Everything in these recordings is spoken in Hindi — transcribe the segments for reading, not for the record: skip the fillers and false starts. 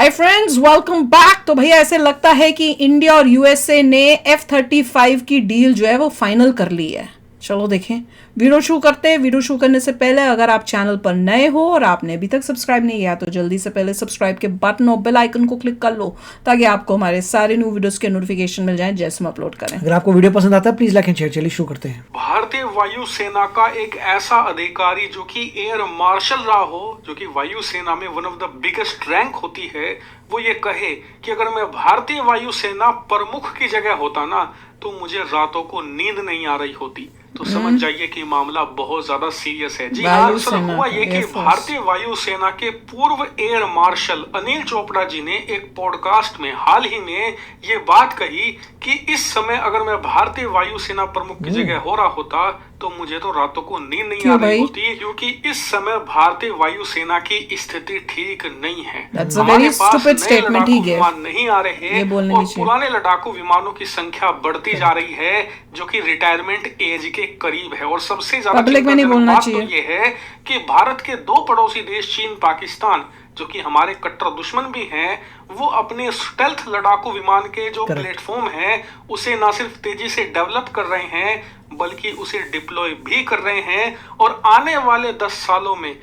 Hi friends, welcome back. तो भैया ऐसे लगता है कि इंडिया और यूएसए ने F-35 की डील जो है वो फाइनल कर ली है। चलो देखें। वीडियो शुरू करते हैं। वीडियो शुरू करने से पहले अगर आप चैनल पर नए हो और आपने अभी तक सब्सक्राइब नहीं किया तो जल्दी से पहले सब्सक्राइब के बटन और बेल आइकन को क्लिक कर लो ताकि आपको हमारे सारे न्यू वीडियोस के नोटिफिकेशन मिल जाएं जैसे हम अपलोड करें। अगर आपको वीडियो पसंद आता है प्लीज लाइक एंड शेयर। चलिए शुरू करते हैं। भारतीय वायुसेना का एक ऐसा अधिकारी जो कि एयर मार्शल रहा हो, जो कि वायुसेना में one of the biggest rank होती है, वो ये कहे कि अगर मैं भारतीय वायुसेना प्रमुख की जगह होता ना तो मुझे रातों को नींद नहीं आ रही होती। तो समझ जाइए कि मामला बहुत ज्यादा सीरियस है। जी हाँ, दरअसल हुआ ये कि भारतीय वायुसेना के पूर्व एयर मार्शल अनिल चोपड़ा जी ने एक पॉडकास्ट में हाल ही में ये बात कही कि इस समय अगर मैं भारतीय वायुसेना प्रमुख की जगह हो रहा होता तो मुझे तो रातों को नींद नहीं आ रही होती, क्योंकि इस समय भारतीय वायुसेना की स्थिति ठीक नहीं है। हमारे पास नए लड़ाकू विमान नहीं आ रहे और पुराने लड़ाकू विमानों की संख्या बढ़ती जा रही है, जो कि रिटायरमेंट एज के करीब है। और सबसे ज्यादा चिंताजनक बात तो ये है कि भारत के दो पड़ोसी देश चीन पाकिस्तान, जो कि हमारे कट्टर दुश्मन भी हैं, वो अपने स्टेल्थ लड़ाकू विमान के जो प्लेटफॉर्म है उसे ना सिर्फ तेजी से डेवलप कर रहे हैं बल्कि उसे डिप्लॉय भी कर रहे हैं। और आने वाले 10 सालों में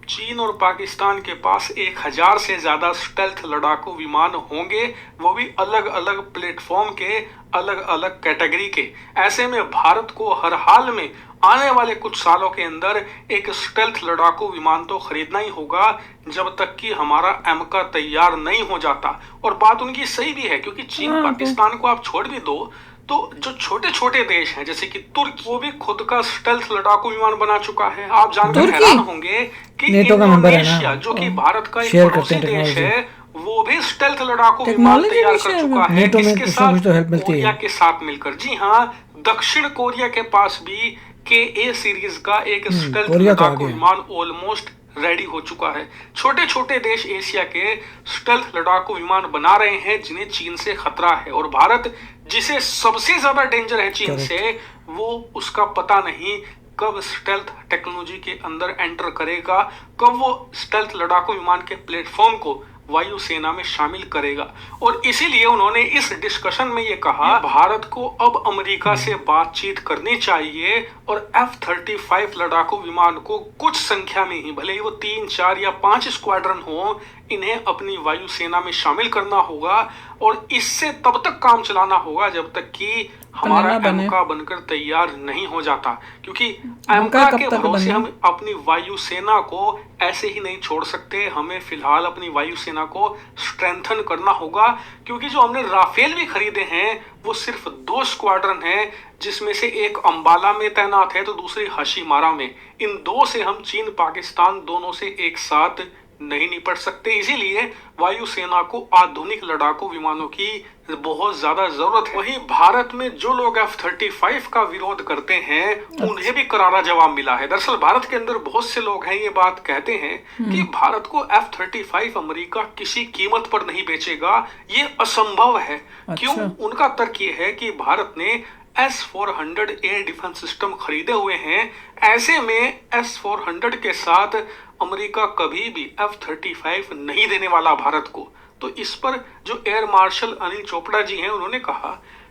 चीन और पाकिस्तान के पास 1000 से ज्यादा स्टेल्थ लड़ाकू विमान होंगे, वो भी अलग अलग प्लेटफॉर्म के, अलग अलग कैटेगरी के। ऐसे में भारत को हर हाल में आने वाले कुछ सालों के अंदर एक स्टेल्थ लड़ाकू विमान तो खरीदना ही होगा जब तक कि हमारा एमका तैयार नहीं हो जाता। और बात उनकी सही भी है, क्योंकि चीन पाकिस्तान को आप छोड़ भी दो तो जो छोटे छोटे देश हैं जैसे कि तुर्की, वो भी खुद का स्टेल्थ लड़ाकू विमान बना चुका है। आप जानकर हैरान होंगे कि इंडोनेशिया, जो कि भारत का एक पड़ोसी देश है, वो भी स्टेल्थ लड़ाकू विमान तैयार कर चुका है, किसके साथ? कोरिया के साथ मिलकर। जी हाँ, दक्षिण कोरिया के पास भी KA सीरीज का एक स्टेल्थ लड़ाकू विमान ऑलमोस्ट रेडी हो चुका है। छोटे छोटे देश एशिया के स्टेल्थ लड़ाकू विमान बना रहे हैं जिन्हें चीन से खतरा है। और भारत, जिसे सबसे ज्यादा डेंजर है चीन से, वो उसका पता नहीं कब स्टेल्थ टेक्नोलॉजी के अंदर एंटर करेगा, कब वो स्टेल्थ लड़ाकू विमान के प्लेटफॉर्म को वायुसेना में शामिल करेगा। और इसीलिए उन्होंने इस डिस्कशन में ये कहा भारत को अब अमेरिका से बातचीत करनी चाहिए और F-35 लड़ाकू विमान को कुछ संख्या में ही, भले ही वो 3, 4 या 5 स्क्वाड्रन हो, इन्हें अपनी वायुसेना में शामिल करना होगा। और इससे तब तक काम चलाना होगा जब तक कि हमारा एमका बनकर तैयार नहीं हो जाता, क्योंकि एमका के भरोसे हम अपनी वायुसेना को ऐसे ही नहीं छोड़ सकते। हमें फिलहाल अपनी वायुसेना को स्ट्रेंथन करना होगा, क्योंकि जो हमने राफेल भी खरीदे हैं वो सिर्फ 2 स्क्वाड्रन हैं, जिसमें से एक अंबाला में तैनात है तो दूसरी हाशीमारा में। इन 2 से हम चीन पाकिस्तान दोनों से एक साथ नहीं निपट सकते। इसीलिए वायुसेना को आधुनिक लड़ाकू विमानों की बहुत ज्यादा जरूरत है। वहीं भारत में जो लोग F-35 का विरोध करते हैं उन्हें भी करारा जवाब मिला है। दरअसल भारत के अंदर बहुत से लोग हैं ये बात कहते हैं कि भारत को F-35 अमेरिका किसी कीमत पर नहीं बेचेगा, ये असंभव है। क्यों? उनका तर्क ये है कि भारत ने S-400 एयर डिफेंस सिस्टम खरीदे हुए हैं। ऐसे में S-400 के साथ अमेरिका कभी भी F-35 नहीं देने वाला भारत को। तो इस पर जो एयर मार्शल अनिल चोपड़ा जी हैं, उन्होंने कहा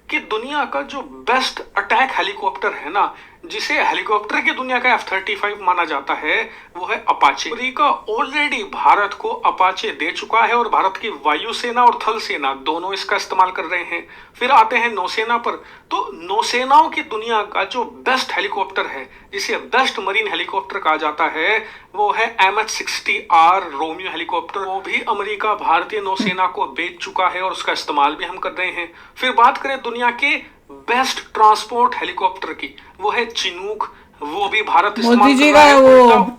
कि दुनिया का जो बेस्ट अटैक हेलीकॉप्टर है ना, जिसे हेलीकॉप्टर की दुनिया का F-35 माना जाता है, वो है अपाचे। अमेरिका ऑलरेडी भारत को अपाचे दे चुका है और भारत की वायुसेना और थल सेना दोनों इसका इस्तेमाल कर रहे हैं। फिर आते हैं नौसेना पर, तो नौसेनाओं की दुनिया का जो बेस्ट हेलीकॉप्टर है, जिसे बेस्ट मरीन हेलीकॉप्टर कहा जाता है, वो है MH-60R रोमियो हेलीकॉप्टर। वो भी अमेरिका भारतीय नौसेना को बेच चुका है और उसका इस्तेमाल भी हम कर रहे हैं। फिर बात करें दुनिया के बेस्ट ट्रांसपोर्ट हेलीकॉप्टर की, वो है चिनूक, वो भी भारत मोदी जी का वो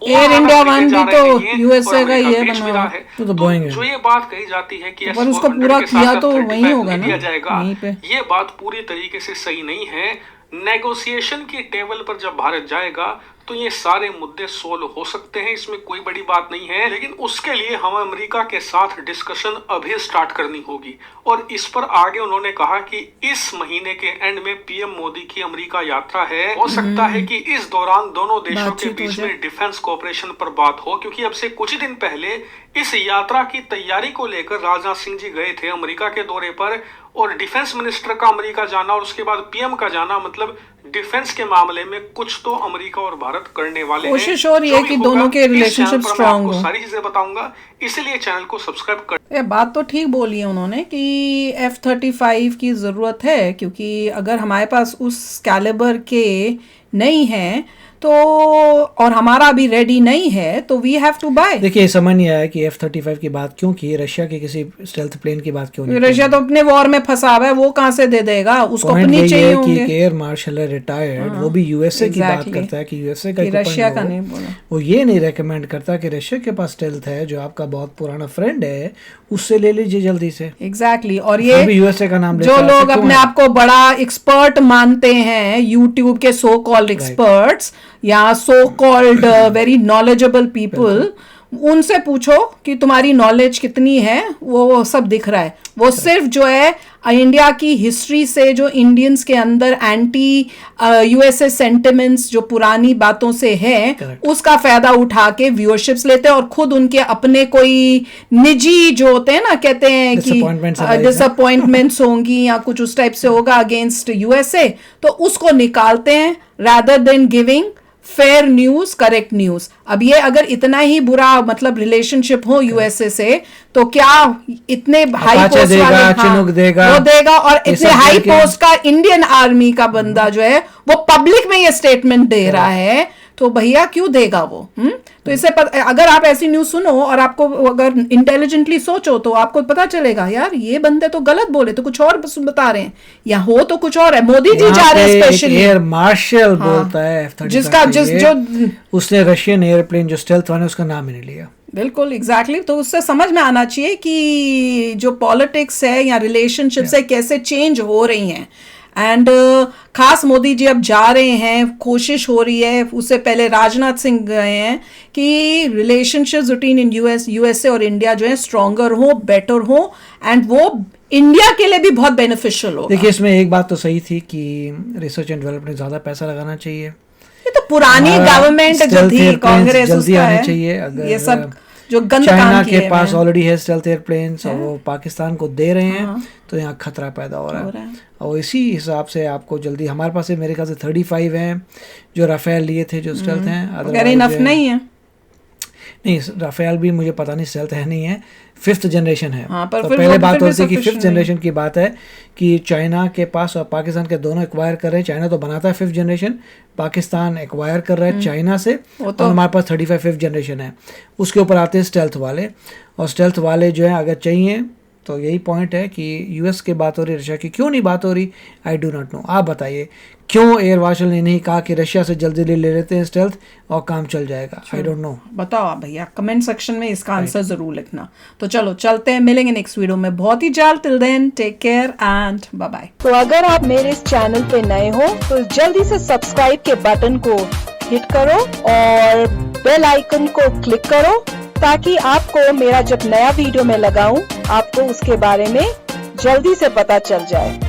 एयर इंडिया वन भी तो यूएसए का ही है बना है। तो बोइंग जो ये बात कही जाती है कि पर उसका पूरा किया तो वही होगा ना, जाएगा, ये बात पूरी तरीके से सही नहीं है। नेगोशिएशन की टेबल पर जब भारत जाएगा तो ये सारे मुद्दे सोल्व हो सकते हैं, इसमें कोई बड़ी बात नहीं है। लेकिन उसके लिए हमें अमेरिका के साथ डिस्कशन अभी स्टार्ट करनी होगी। और इस पर आगे उन्होंने कहा कि इस महीने के एंड में पीएम मोदी की अमेरिका यात्रा है, हो सकता है कि इस दौरान दोनों देशों के बीच में डिफेंस कोऑपरेशन पर बात हो, क्योंकि अब से कुछ दिन पहले इस यात्रा की तैयारी को लेकर राजनाथ सिंह जी गए थे अमेरिका के दौरे पर। और डिफेंस मिनिस्टर का अमेरिका जाना और उसके बाद पीएम का जाना, मतलब डिफेंस के मामले में कुछ तो अमेरिका और भारत करने वाले हैं। कोशिश हो रही है कि दोनों के रिलेशनशिप स्ट्रांग हो। सारी चीजें बताऊंगा, इसलिए चैनल को सब्सक्राइब कर। ये बात तो ठीक बोली है उन्होंने कि F-35 की ज़रूरत है, क्योंकि अगर हमारे पास उस कैलिबर के नहीं है तो, और हमारा अभी रेडी नहीं है, तो वी हैव टू बाय। देखिए समझ नहीं आया कि F-35 की बात क्यों की, रशिया के किसी स्टेल्थ प्लेन की बात क्यों नहीं। रशिया तो अपने वॉर में फंसा हुआ है, वो कहाँ से दे देगा, उसको अपनी चाहिए होंगे। कि एयर मार्शल है रिटायर्ड, वो भी यूएसए की बात करता है कि यूएसए का रशिया का नहीं बोला। वो ये नहीं रेकमेंड करता कि रशिया के पास स्टेल्थ है जो आपका बहुत पुराना फ्रेंड है, उससे ले लीजिए जल्दी से। एग्जैक्टली। और ये यूएसए का नाम जो लोग अपने आप को बड़ा एक्सपर्ट मानते हैं, यूट्यूब के सो कॉल्ड एक्सपर्ट्स या so called very knowledgeable people, उनसे पूछो कि तुम्हारी नॉलेज कितनी है, वो सब दिख रहा है। वो सिर्फ जो है इंडिया की हिस्ट्री से, जो इंडियंस के अंदर एंटी यूएसए सेंटिमेंट्स जो पुरानी बातों से है, उसका फायदा उठा के व्यूअरशिप्स लेते हैं और खुद उनके अपने कोई निजी जो होते हैं ना, कहते हैं कि डिसअपॉइंटमेंट्स होंगी या कुछ उस टाइप से होगा अगेंस्ट यूएसए, तो उसको निकालते हैं rather than giving fair news, correct news. अब ये अगर इतना ही बुरा मतलब रिलेशनशिप हो यूएसए से, तो क्या इतने हाई पोस्ट वाले चिनुक देगा, वो देगा। और इतने हाई पोस्ट का इंडियन आर्मी का बंदा जो है वो पब्लिक में ये स्टेटमेंट दे रहा है, तो भैया क्यों देगा वो? तो इससे अगर आप ऐसी न्यूज सुनो और आपको अगर इंटेलिजेंटली सोचो, तो आपको पता चलेगा यार ये बंदे तो गलत बोले, तो कुछ और बता रहे हैं, या हो तो कुछ और है। मोदी जी जा रहे हैं स्पेशली, एयर मार्शल बोलता है F-35 जिसका जो उसने रशियन एयरप्लेन जो स्टेल्थ वाले उसका नाम ही नहीं लिया। बिल्कुल एग्जैक्टली। तो उससे समझ में आना चाहिए कि जो पॉलिटिक्स है या रिलेशनशिप्स है कैसे चेंज हो रही हैं। एंड खास मोदी जी अब जा रहे हैं, कोशिश हो रही है, उससे पहले राजनाथ सिंह गए हैं कि रिलेशनशिप्स बिटवीन इन यूएसए और इंडिया जो है स्ट्रॉन्गर हो, बेटर हो, एंड वो इंडिया के लिए भी बहुत बेनिफिशियल हो। देखिए इसमें एक बात तो सही थी कि रिसर्च एंड डेवलपमेंट ज्यादा पैसा लगाना चाहिए। ये तो पुरानी गवर्नमेंट जो थी कांग्रेस, जल्दी उसका आनी है चाहिए। अगर ये सब जो गंद चाइना के पास ऑलरेडी है स्टेल्थ एयरप्लेन्स और वो पाकिस्तान को दे रहे हैं, तो यहाँ खतरा पैदा हो रहा है। और इसी हिसाब से आपको जल्दी, हमारे पास मेरे ख्याल से 35 हैं जो राफेल लिए थे जो स्टेल्थ हैं, अगर इनफ नहीं है। नहीं, राफेल भी मुझे पता नहीं स्टेल्थ है नहीं है, 5th जनरेशन है। पर तो पहले बात होती है कि 5th जनरेशन की बात है कि चाइना के पास और पाकिस्तान के दोनों एक्वायर कर रहे हैं। चाइना तो बनाता है 5th जनरेशन, पाकिस्तान एक्वायर कर रहा है चाइना से, और हमारे पास 35 5th जनरेशन है। उसके ऊपर आते हैं स्टेल्थ वाले, और स्टेल्थ वाले जो है अगर चाहिए तो यही पॉइंट है कि यूएस की बात हो रही, रशिया की क्यों नहीं बात हो रही, आई डू नॉट नो। आप बताइए क्यों एयर मार्शल ने नहीं कहा कि रशिया से जल्दी ले लेते हैं स्टेल्थ और काम चल जाएगा? I don't know. बताओ आप भैया, कमेंट सेक्शन में इसका आंसर जरूर लिखना। तो चलो चलते हैं, मिलेंगे नेक्स्ट वीडियो में बहुत ही जल्द। Till then take care and bye bye. तो अगर आप मेरे इस चैनल पे नए हो तो जल्दी से सब्सक्राइब के बटन को हिट करो और बेल आइकन को क्लिक करो, ताकि आपको मेरा जब नया वीडियो मैं लगाऊं आपको उसके बारे में जल्दी से पता चल जाए।